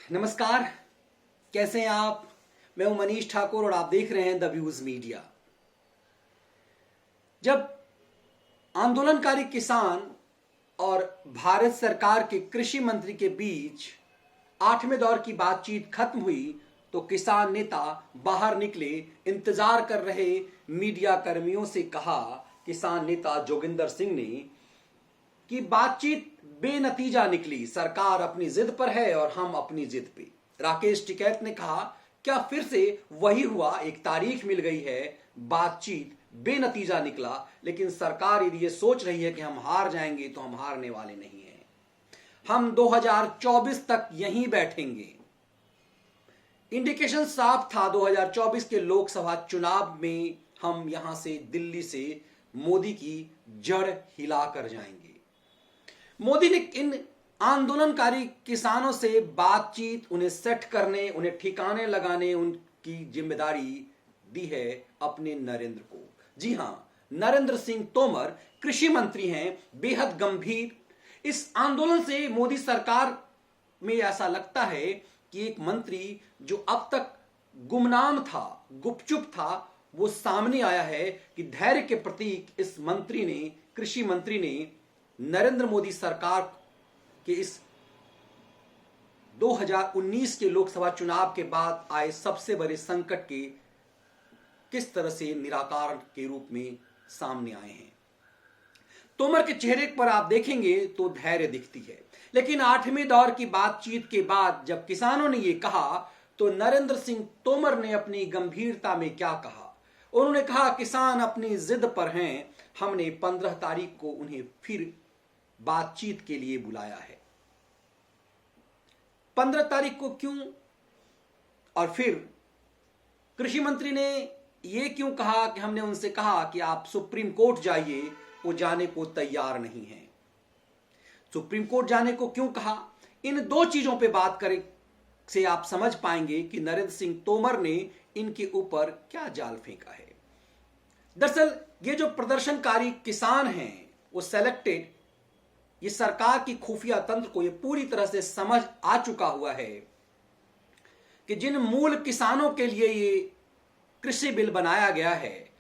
नमस्कार। कैसे हैं आप? मैं हूं मनीष ठाकुर और आप देख रहे हैं द व्यूज मीडिया। जब आंदोलनकारी किसान और भारत सरकार के कृषि मंत्री के बीच 8वें दौर की बातचीत खत्म हुई तो किसान नेता बाहर निकले। इंतजार कर रहे मीडिया कर्मियों से कहा किसान नेता जोगिंदर सिंह ने कि बातचीत बेनतीजा निकली, सरकार अपनी जिद पर है और हम अपनी जिद पे। राकेश टिकैत ने कहा क्या फिर से वही हुआ, एक तारीख मिल गई है, बातचीत बेनतीजा निकला, लेकिन सरकार यदि ये सोच रही है कि हम हार जाएंगे तो हम हारने वाले नहीं हैं। हम 2024 तक यहीं बैठेंगे। इंडिकेशन साफ था 2024 के लोकसभा चुनाव में हम यहां से दिल्ली से मोदी की जड़ हिला कर जाएंगे। मोदी ने इन आंदोलनकारी किसानों से बातचीत, उन्हें सेट करने, उन्हें ठिकाने लगाने उनकी जिम्मेदारी दी है अपने नरेंद्र को। जी हां, नरेंद्र सिंह तोमर कृषि मंत्री हैं, बेहद गंभीर। इस आंदोलन से मोदी सरकार में ऐसा लगता है कि एक मंत्री जो अब तक गुमनाम था, गुपचुप था, वो सामने आया है कि धैर्य के प्रतीक इस मंत्री ने, कृषि मंत्री ने नरेंद्र मोदी सरकार के इस 2019 के लोकसभा चुनाव के बाद आए सबसे बड़े संकट के किस तरह से निराकार के रूप में सामने आए हैं। तोमर के चेहरे पर आप देखेंगे तो धैर्य दिखती है, लेकिन 8वें दौर की बातचीत के बाद जब किसानों ने यह कहा तो नरेंद्र सिंह तोमर ने अपनी गंभीरता में क्या कहा। उन्होंने कहा किसान अपनी जिद पर हैं, हमने 15 तारीख को उन्हें फिर बातचीत के लिए बुलाया है। 15 तारीख को क्यों? और फिर कृषि मंत्री ने यह क्यों कहा कि हमने उनसे कहा कि आप सुप्रीम कोर्ट जाइए, वो जाने को तैयार नहीं है। सुप्रीम कोर्ट जाने को क्यों कहा? इन दो चीजों पे बात करें से आप समझ पाएंगे कि नरेंद्र सिंह तोमर ने इनके ऊपर क्या जाल फेंका है। दरअसल ये जो प्रदर्शनकारी किसान हैं वो सेलेक्टेड, ये सरकार की खुफिया तंत्र को ये पूरी तरह से समझ आ चुका हुआ है कि जिन मूल किसानों के लिए ये कृषि बिल बनाया गया है,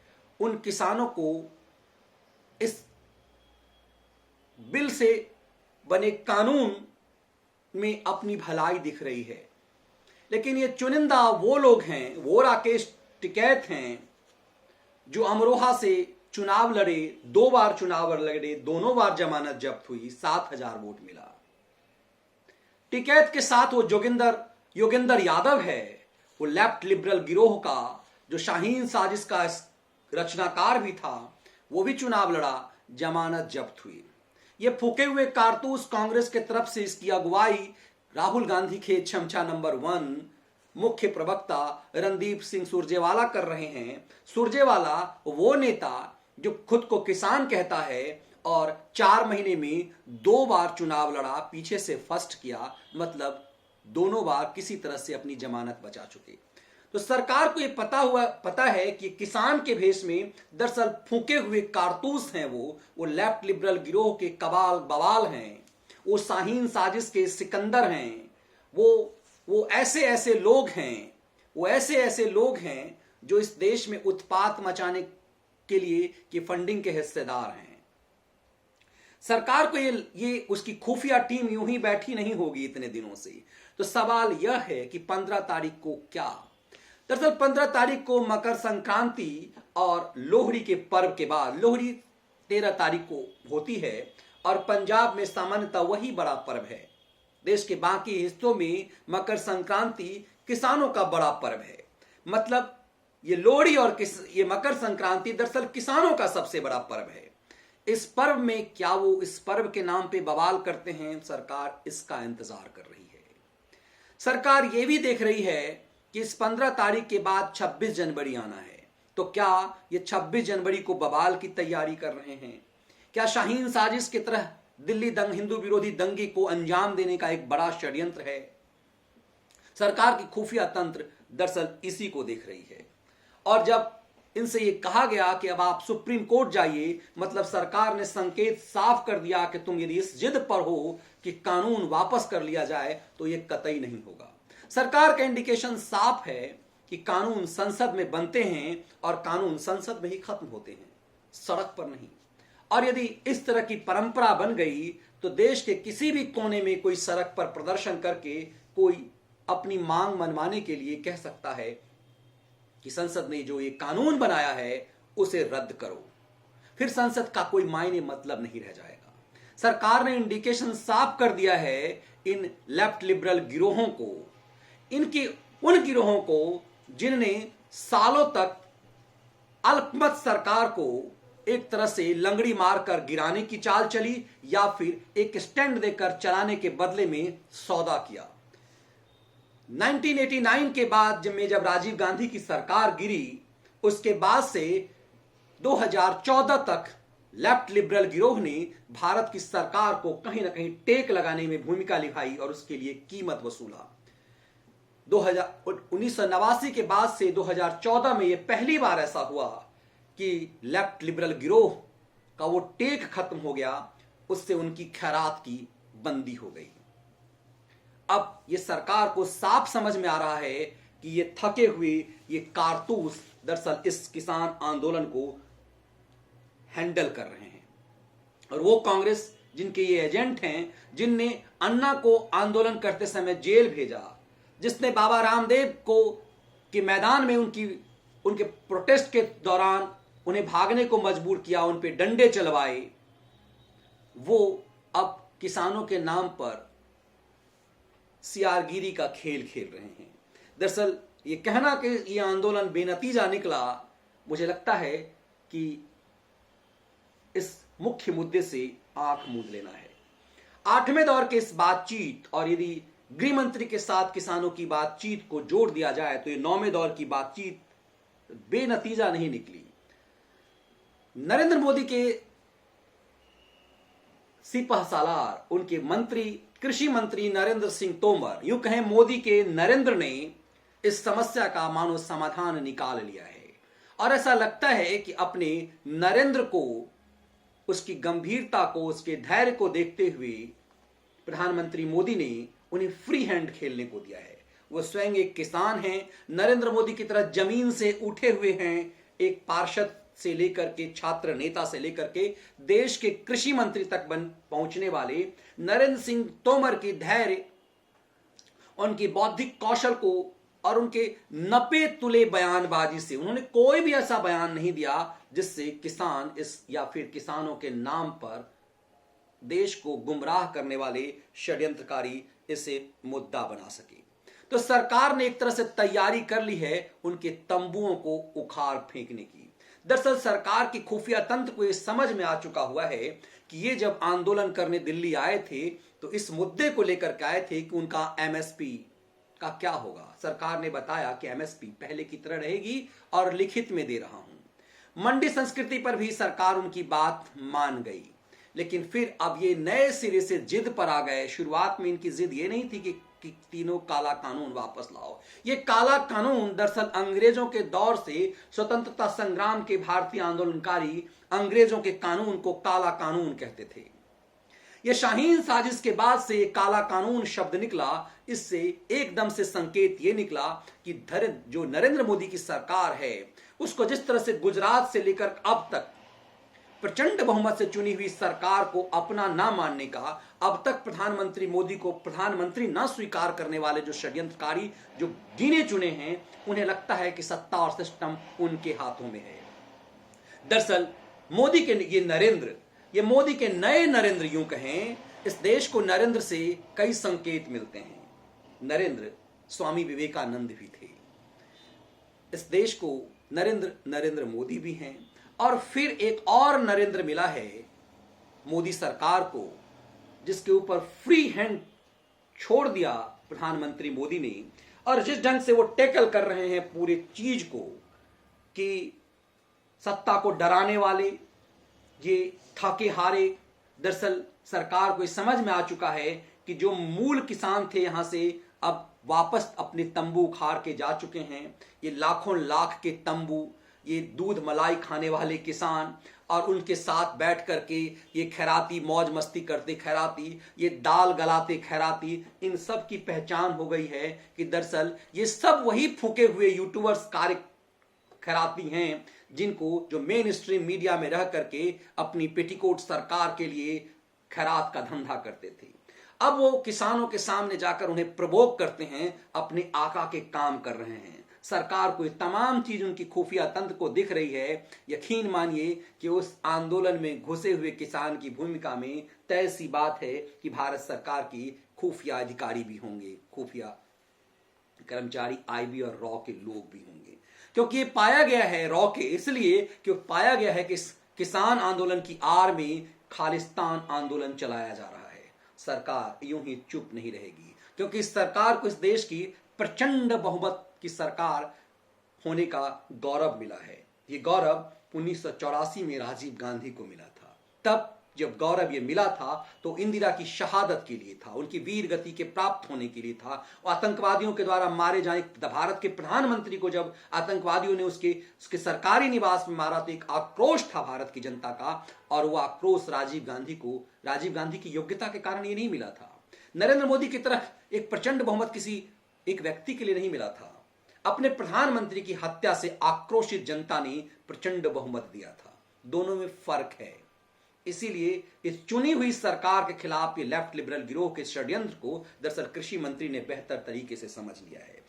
उन किसानों को इस बिल से बने कानून में अपनी भलाई दिख रही है। लेकिन ये चुनिंदा वो लोग हैं, वो राकेश टिकैत हैं जो अमरोहा से चुनाव लड़े, 2 बार चुनाव लड़े, दोनों बार जमानत जब्त हुई, 7000 वोट मिला। टिकैत के साथ वो योगेंद्र यादव है, वो लेफ्ट लिबरल गिरोह का जो शाहीन साजिश का रचनाकार भी था, वो भी चुनाव लड़ा, जमानत जब्त हुई। ये फूके हुए कारतूस कांग्रेस के तरफ से इसकी अगुवाई राहुल गांधी के चमचा नंबर 1 मुख्य प्रवक्ता रणदीप सिंह सुरजेवाला कर रहे हैं। सुरजेवाला वो नेता जो खुद को किसान कहता है और 4 महीने में 2 बार चुनाव लड़ा, पीछे से फर्स्ट किया, मतलब दोनों बार किसी तरह से अपनी जमानत बचा चुके। तो सरकार को ये पता है कि किसान के भेष में दरअसल फूके हुए कारतूस हैं, वो लेफ्ट लिबरल गिरोह के कबाल बवाल हैं, वो शाहीन साजिश के सिकंदर हैं, वो ऐसे लोग हैं, वो ऐसे लोग हैं जो इस देश में उत्पात मचाने के लिए की फंडिंग के हिस्सेदार हैं। सरकार को ये उसकी खुफिया टीम यूं ही बैठी नहीं होगी इतने दिनों से। तो सवाल यह है कि 15 तारीख को क्या? दरअसल 15 तारीख को मकर संक्रांति और लोहड़ी के पर्व के बाद, लोहड़ी 13 तारीख को होती है और पंजाब में सामान्यतः वही बड़ा पर्व है। देश के बाकी हिस्सों में मकर संक्रांति किसानों का बड़ा पर्व है। मतलब ये लोहड़ी और ये मकर संक्रांति दरअसल किसानों का सबसे बड़ा पर्व है। इस पर्व में क्या वो इस पर्व के नाम पे बवाल करते हैं? सरकार इसका इंतजार कर रही है। सरकार ये भी देख रही है कि इस 15 तारीख के बाद 26 जनवरी आना है, तो क्या ये 26 जनवरी को बवाल की तैयारी कर रहे हैं? क्या शाहीन साजिश की तरह दिल्ली हिंदू विरोधी दंगे को अंजाम देने का एक बड़ा षड्यंत्र है? सरकार की खुफिया तंत्र दरअसल इसी को देख रही है। और जब इनसे ये कहा गया कि अब आप सुप्रीम कोर्ट जाइए, मतलब सरकार ने संकेत साफ कर दिया कि तुम यदि इस जिद पर हो कि कानून वापस कर लिया जाए तो ये कतई नहीं होगा। सरकार का इंडिकेशन साफ है कि कानून संसद में बनते हैं और कानून संसद में ही खत्म होते हैं, सड़क पर नहीं। और यदि इस तरह की परंपरा बन गई तो देश के किसी भी कोने में कोई सड़क पर प्रदर्शन करके कोई अपनी मांग मनवाने के लिए कह सकता है कि संसद ने जो ये कानून बनाया है उसे रद्द करो, फिर संसद का कोई मायने मतलब नहीं रह जाएगा। सरकार ने इंडिकेशन साफ कर दिया है इन लेफ्ट लिबरल गिरोहों को, इनकी उन गिरोहों को जिनने सालों तक अल्पमत सरकार को एक तरह से लंगड़ी मारकर गिराने की चाल चली या फिर एक स्टैंड देकर चलाने के बदले में सौदा किया। 1989 के बाद जब राजीव गांधी की सरकार गिरी, उसके बाद से 2014 तक लेफ्ट लिबरल गिरोह ने भारत की सरकार को कहीं ना कहीं टेक लगाने में भूमिका निभाई और उसके लिए कीमत वसूला। 1989 के बाद से 2014 में यह पहली बार ऐसा हुआ कि लेफ्ट लिबरल गिरोह का वो टेक खत्म हो गया, उससे उनकी खैरात की बंदी हो गई। अब ये सरकार को साफ समझ में आ रहा है कि ये थके हुए ये कारतूस दरअसल इस किसान आंदोलन को हैंडल कर रहे हैं। और वो कांग्रेस जिनके ये एजेंट हैं, जिनने अन्ना को आंदोलन करते समय जेल भेजा, जिसने बाबा रामदेव को के मैदान में उनके प्रोटेस्ट के दौरान उन्हें भागने को मजबूर किया, उन पे डंडे चलवाए, वो अब किसानों के नाम पर सियारगिरी का खेल खेल रहे हैं। दरअसल ये कहना कि ये आंदोलन बेनतीजा निकला, मुझे लगता है कि इस मुख्य मुद्दे से आंख मूंद लेना है। 8वें दौर के इस बातचीत और यदि गृह मंत्री के साथ किसानों की बातचीत को जोड़ दिया जाए तो ये 9वें दौर की बातचीत बेनतीजा नहीं निकली। नरेंद्र मोदी के सिपहसालार, उनके मंत्री, कृषि मंत्री नरेंद्र सिंह तोमर, यूं कहें मोदी के नरेंद्र ने इस समस्या का मानो समाधान निकाल लिया है। और ऐसा लगता है कि अपने नरेंद्र को, उसकी गंभीरता को, उसके धैर्य को देखते हुए प्रधानमंत्री मोदी ने उन्हें फ्री हैंड खेलने को दिया है। वो स्वयं एक किसान हैं, नरेंद्र मोदी की तरह जमीन से उठे हुए हैं, एक पार्षद से लेकर के छात्र नेता से लेकर के देश के कृषि मंत्री तक पहुंचने वाले नरेंद्र सिंह तोमर की धैर्य, उनकी बौद्धिक कौशल को और उनके नपे तुले बयानबाजी से उन्होंने कोई भी ऐसा बयान नहीं दिया जिससे किसान इस या फिर किसानों के नाम पर देश को गुमराह करने वाले षड्यंत्रकारी इसे मुद्दा बना सके। तो सरकार ने एक तरह से तैयारी कर ली है उनके तंबुओं को उखाड़ फेंकने की। दरअसल सरकार की खुफिया तंत्र को यह समझ में आ चुका हुआ है कि ये जब आंदोलन करने दिल्ली आए थे तो इस मुद्दे को लेकर के आए थे कि उनका एमएसपी का क्या होगा। सरकार ने बताया कि एमएसपी पहले की तरह रहेगी और लिखित में दे रहा हूं। मंडी संस्कृति पर भी सरकार उनकी बात मान गई, लेकिन फिर अब ये नए सिरे से जिद पर आ गए। शुरुआत में इनकी जिद ये नहीं थी कि तीनों काला कानून वापस लाओ। ये काला कानून दरअसल अंग्रेजों के दौर से स्वतंत्रता संग्राम के भारतीय आंदोलनकारी अंग्रेजों के कानून को काला कानून कहते थे। ये शाहीन साजिश के बाद से ये काला कानून शब्द निकला। इससे एकदम से संकेत ये निकला कि जो नरेंद्र मोदी की सरकार है उसको जिस तरह से गुजरात से लेकर अब तक प्रचंड बहुमत से चुनी हुई सरकार को अपना ना मानने का, अब तक प्रधानमंत्री मोदी को प्रधानमंत्री ना स्वीकार करने वाले जो षड्यंत्रकारी जो गिने चुने हैं, उन्हें लगता है कि सत्ता और सिस्टम उनके हाथों में है। दरअसल मोदी के ये मोदी के नए नरेंद्र यूं कहें, इस देश को नरेंद्र से कई संकेत मिलते हैं। नरेंद्र स्वामी विवेकानंद भी थे, इस देश को नरेंद्र मोदी भी हैं, और फिर एक और नरेंद्र मिला है मोदी सरकार को, जिसके ऊपर फ्री हैंड छोड़ दिया प्रधानमंत्री मोदी ने। और जिस ढंग से वो टैकल कर रहे हैं पूरी चीज को कि सत्ता को डराने वाले ये थाके हारे, दरअसल सरकार को समझ में आ चुका है कि जो मूल किसान थे यहां से अब वापस अपने तंबू उखाड़ के जा चुके हैं। ये लाखों लाख के तंबू ये दूध मलाई खाने वाले किसान और उनके साथ बैठ करके ये खैराती मौज मस्ती करते खैराती, ये दाल गलाते खैराती, इन सब की पहचान हो गई है कि दरअसल ये सब वही फूके हुए यूट्यूबर्स कार्य खैराती हैं जिनको जो मेन स्ट्रीम मीडिया में रह करके अपनी पेटीकोट सरकार के लिए खैरात का धंधा करते थे। अब वो किसानों के सामने जाकर उन्हें प्रवोक करते हैं, अपने आका के काम कर रहे हैं। सरकार को ये तमाम चीज उनकी खुफिया तंत्र को दिख रही है। यकीन मानिए कि उस आंदोलन में घुसे हुए किसान की भूमिका में तय सी बात है कि भारत सरकार की खुफिया अधिकारी भी होंगे, खुफिया कर्मचारी, आईबी और रॉ के लोग भी होंगे, क्योंकि ये पाया गया है रॉ के, इसलिए कि पाया गया है कि किसान आंदोलन की आड़ में खालिस्तान आंदोलन चलाया जा रहा है। सरकार यूं ही चुप नहीं रहेगी, क्योंकि इस सरकार को इस देश की प्रचंड बहुमत की सरकार होने का गौरव मिला है। ये गौरव 1984 में राजीव गांधी को मिला था। तब जब गौरव ये मिला था तो इंदिरा की शहादत के लिए था, उनकी वीर गति के प्राप्त होने के लिए था। और आतंकवादियों के द्वारा मारे जाने, भारत के प्रधानमंत्री को जब आतंकवादियों ने उसके सरकारी निवास में मारा तो एक आक्रोश था भारत की जनता का, और वो आक्रोश राजीव गांधी की योग्यता के कारण ये नहीं मिला था। नरेंद्र मोदी की तरह एक प्रचंड बहुमत किसी एक व्यक्ति के लिए नहीं मिला था। अपने प्रधानमंत्री की हत्या से आक्रोशित जनता ने प्रचंड बहुमत दिया था। दोनों में फर्क है। इसीलिए इस चुनी हुई सरकार के खिलाफ ये लेफ्ट लिबरल गिरोह के षड्यंत्र को दरअसल कृषि मंत्री ने बेहतर तरीके से समझ लिया है।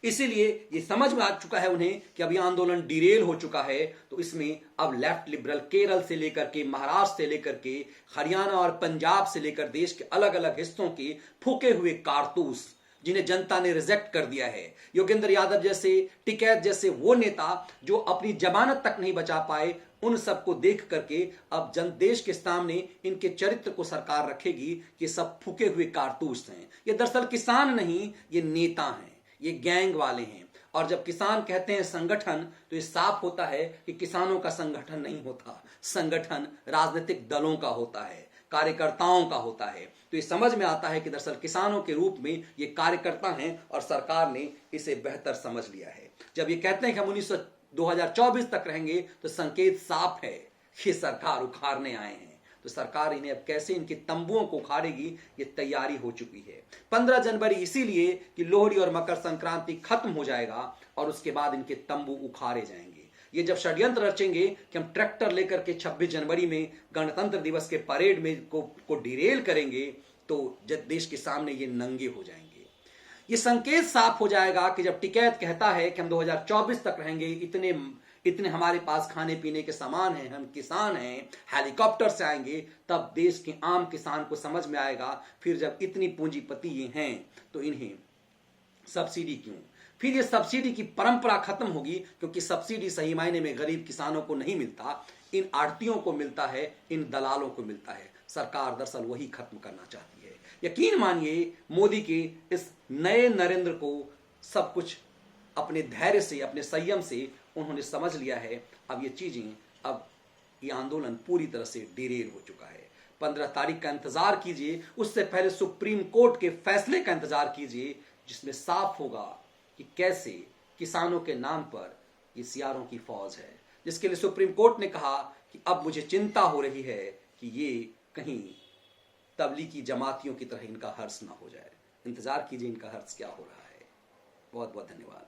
इसीलिए ये समझ में आ चुका है उन्हें कि अब यह आंदोलन डिरेल हो चुका है, तो इसमें अब लेफ्ट लिबरल केरल से लेकर के, महाराष्ट्र से लेकर के, हरियाणा और पंजाब से लेकर देश के अलग अलग हिस्सों के फूके हुए कारतूस जिन्हें जनता ने रिजेक्ट कर दिया है, योगेंद्र यादव जैसे, टिकैत जैसे वो नेता जो अपनी जमानत तक नहीं बचा पाए, उन सबको देख करके अब देश के सामने इनके चरित्र को सरकार रखेगी कि सब फूके हुए कारतूस हैं। ये दरअसल किसान नहीं, ये नेता हैं, ये गैंग वाले हैं। और जब किसान कहते हैं संगठन, तो ये साफ होता है कि किसानों का संगठन नहीं होता, संगठन राजनीतिक दलों का होता है, कार्यकर्ताओं का होता है। तो ये समझ में आता है कि दरअसल किसानों के रूप में ये कार्यकर्ता हैं और सरकार ने इसे बेहतर समझ लिया है। जब ये कहते हैं कि हम 2024 तक रहेंगे, तो संकेत साफ है कि सरकार उखाड़ने आए हैं। तो सरकार इन्हें अब कैसे इनके तंबुओं को उखाड़ेगी, ये तैयारी हो चुकी है। 15 जनवरी इसीलिए कि लोहड़ी और मकर संक्रांति खत्म हो जाएगा और उसके बाद इनके तंबू उखाड़े जाएंगे। ये जब षड्यंत्र रचेंगे कि हम ट्रैक्टर लेकर के 26 जनवरी में गणतंत्र दिवस के परेड में को डिरेल करेंगे, तो जब देश के सामने ये नंगे हो जाएंगे। ये संकेत साफ हो जाएगा कि जब टिकैत कहता है कि हम 2024 तक रहेंगे, इतने हमारे पास खाने पीने के सामान हैं, हम किसान हैं, हेलीकॉप्टर से आएंगे, तब देश के आम किसान को समझ में आएगा। फिर जब इतनी पूंजीपति ये हैं तो इन्हें सब्सिडी क्यों? फिर ये सब्सिडी की परंपरा खत्म होगी, क्योंकि सब्सिडी सही मायने में गरीब किसानों को नहीं मिलता, इन आड़तियों को मिलता है, इन दलालों को मिलता है। सरकार दरअसल वही खत्म करना चाहती है। यकीन मानिए मोदी के इस नए नरेंद्र को सब कुछ अपने धैर्य से, अपने संयम से उन्होंने समझ लिया है। अब ये चीजें, अब ये आंदोलन पूरी तरह से डिरेल हो चुका है। 15 तारीख का इंतजार कीजिए, उससे पहले सुप्रीम कोर्ट के फैसले का इंतजार कीजिए, जिसमें साफ होगा कि कैसे किसानों के नाम पर ये सियारों की फौज है, जिसके लिए सुप्रीम कोर्ट ने कहा कि अब मुझे चिंता हो रही है कि ये कहीं तबलीगी जमातियों की तरह इनका हर्ष ना हो जाए। इंतजार कीजिए इनका हर्ष क्या हो रहा है। बहुत बहुत धन्यवाद।